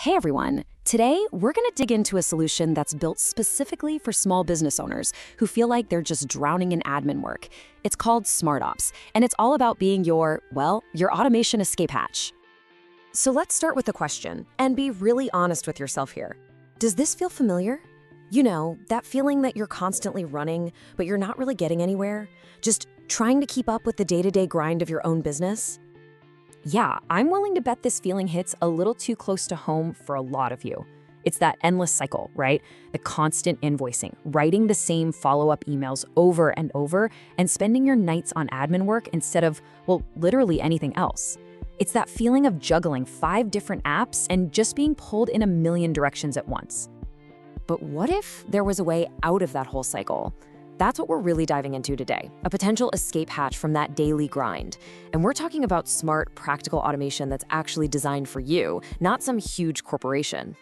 Hey everyone! Today, we're going to dig into a solution that's built specifically for small business owners who feel like they're just drowning in admin work. It's called SmartOps, and it's all about being your automation escape hatch. So let's start with the question, and be really honest with yourself here. Does this feel familiar? You know, that feeling that you're constantly running, but you're not really getting anywhere? Just trying to keep up with the day-to-day grind of your own business? Yeah, I'm willing to bet this feeling hits a little too close to home for a lot of you. It's that endless cycle, right? The constant invoicing, writing the same follow-up emails over and over, and spending your nights on admin work instead of, well, literally anything else. It's that feeling of juggling 5 different apps and just being pulled in a million directions at once. But what if there was a way out of that whole cycle? That's what we're really diving into today, a potential escape hatch from that daily grind. And we're talking about smart, practical automation that's actually designed for you, not some huge corporation.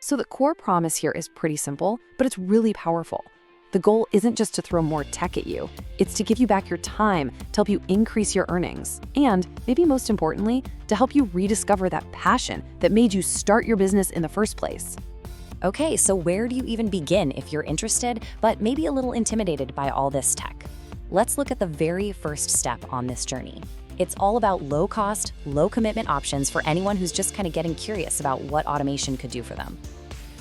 So the core promise here is pretty simple, but it's really powerful. The goal isn't just to throw more tech at you, it's to give you back your time, to help you increase your earnings, and maybe most importantly, to help you rediscover that passion that made you start your business in the first place. Okay, so where do you even begin if you're interested, but maybe a little intimidated by all this tech? Let's look at the very first step on this journey. It's all about low-cost, low-commitment options for anyone who's just kind of getting curious about what automation could do for them.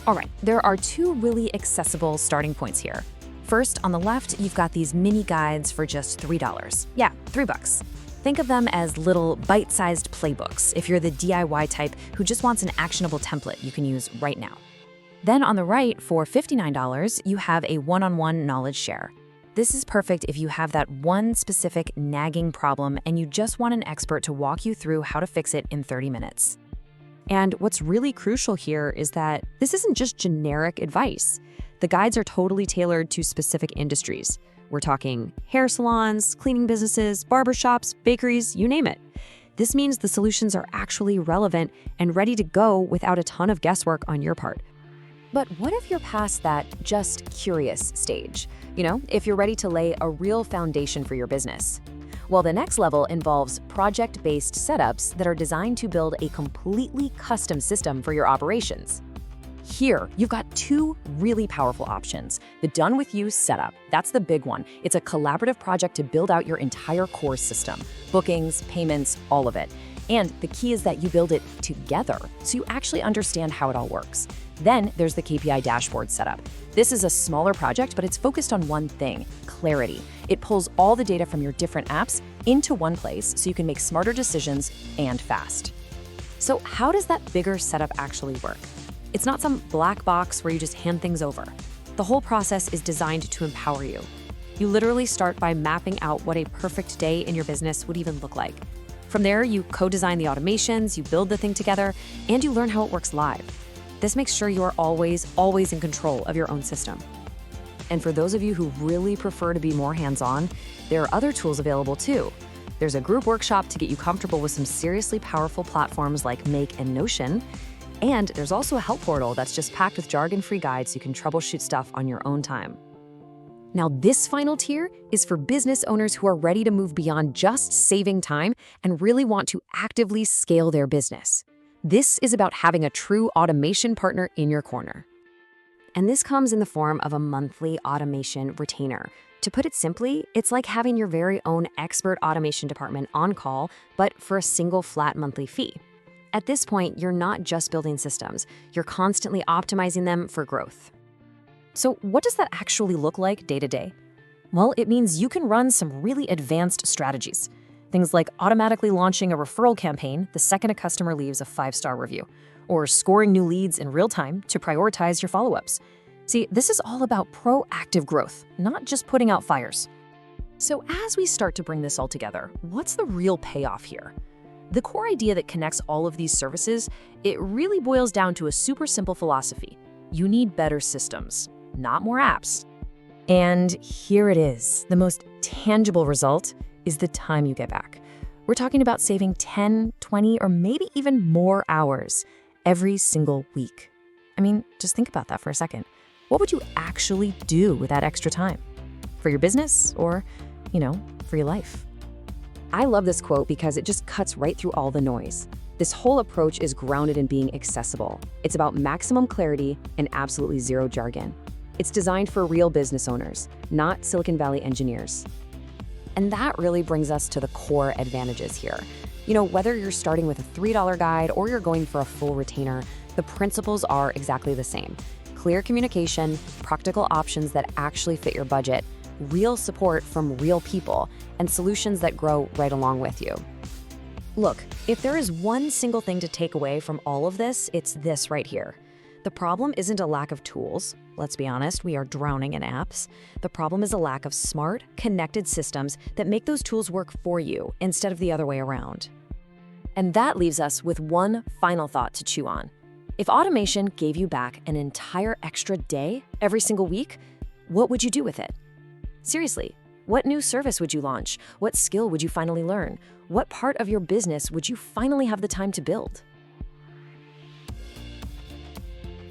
All right, there are 2 really accessible starting points here. First, on the left, you've got these mini guides for just $3. Yeah, $3. Think of them as little bite-sized playbooks if you're the DIY type who just wants an actionable template you can use right now. Then on the right, for $59, you have a one-on-one knowledge share. This is perfect if you have that one specific nagging problem and you just want an expert to walk you through how to fix it in 30 minutes. And what's really crucial here is that this isn't just generic advice. The guides are totally tailored to specific industries. We're talking hair salons, cleaning businesses, barbershops, bakeries, you name it. This means the solutions are actually relevant and ready to go without a ton of guesswork on your part. But what if you're past that just curious stage? You know, if you're ready to lay a real foundation for your business? Well, the next level involves project-based setups that are designed to build a completely custom system for your operations. Here, you've got 2 really powerful options. The Done With You setup, that's the big one. It's a collaborative project to build out your entire core system. Bookings, payments, all of it. And the key is that you build it together, so you actually understand how it all works. Then there's the KPI Dashboard Setup. This is a smaller project, but it's focused on one thing, clarity. It pulls all the data from your different apps into one place so you can make smarter decisions and fast. So how does that bigger setup actually work? It's not some black box where you just hand things over. The whole process is designed to empower you. You literally start by mapping out what a perfect day in your business would even look like. From there, you co-design the automations, you build the thing together, and you learn how it works live. This makes sure you are always in control of your own system. And for those of you who really prefer to be more hands-on, there are other tools available too. There's a group workshop to get you comfortable with some seriously powerful platforms like Make and Notion. And there's also a help portal that's just packed with jargon-free guides so you can troubleshoot stuff on your own time. Now, this final tier is for business owners who are ready to move beyond just saving time and really want to actively scale their business. This is about having a true automation partner in your corner. And this comes in the form of a monthly automation retainer. To put it simply, it's like having your very own expert automation department on call, but for a single flat monthly fee. At this point, you're not just building systems, you're constantly optimizing them for growth. So what does that actually look like day to day? Well, it means you can run some really advanced strategies. Things like automatically launching a referral campaign the second a customer leaves a 5-star review, or scoring new leads in real time to prioritize your follow-ups. See, this is all about proactive growth, not just putting out fires. So as we start to bring this all together, what's the real payoff here? The core idea that connects all of these services, it really boils down to a super simple philosophy. You need better systems, not more apps. And here it is. The most tangible result is the time you get back. We're talking about saving 10, 20, or maybe even more hours every single week. I mean, just think about that for a second. What would you actually do with that extra time? For your business or, for your life? I love this quote because it just cuts right through all the noise. This whole approach is grounded in being accessible. It's about maximum clarity and absolutely zero jargon. It's designed for real business owners, not Silicon Valley engineers. And that really brings us to the core advantages here. Whether you're starting with a $3 guide or you're going for a full retainer, the principles are exactly the same. Clear communication, practical options that actually fit your budget, real support from real people, and solutions that grow right along with you. Look, if there is one single thing to take away from all of this, it's this right here. The problem isn't a lack of tools. Let's be honest, we are drowning in apps. The problem is a lack of smart, connected systems that make those tools work for you instead of the other way around. And that leaves us with one final thought to chew on. If automation gave you back an entire extra day every single week, what would you do with it? Seriously, what new service would you launch? What skill would you finally learn? What part of your business would you finally have the time to build?